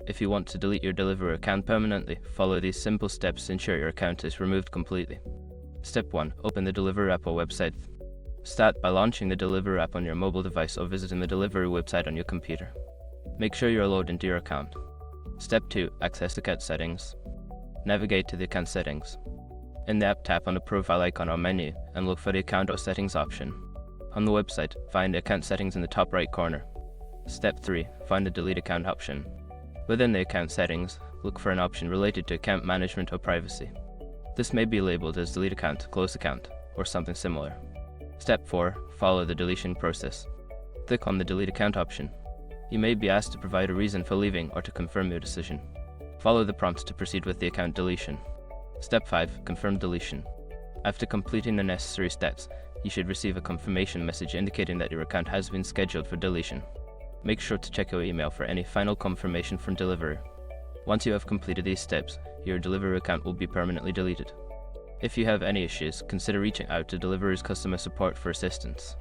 If you want to delete your Deliveroo account permanently, follow these simple steps to ensure your account is removed completely. Step 1. Open the Deliveroo app or website. Start by launching the Deliveroo app on your mobile device or visiting the Deliveroo website on your computer. Make sure you are logged into your account. Step 2. Access account settings. Navigate to the account settings. In the app, tap on the profile icon or menu and look for the account or settings option. On the website, find the account settings in the top right corner. Step 3. Find the delete account option. Within the account settings, look for an option related to account management or privacy. This may be labeled as delete account, close account, or something similar. Step 4. Follow the deletion process. Click on the delete account option. You may be asked to provide a reason for leaving or to confirm your decision. Follow the prompts to proceed with the account deletion. Step 5. Confirm deletion. After completing the necessary steps, you should receive a confirmation message indicating that your account has been scheduled for deletion. Make sure to check your email for any final confirmation from Deliveroo. Once you have completed these steps, your Deliveroo account will be permanently deleted. If you have any issues, consider reaching out to Deliveroo's customer support for assistance.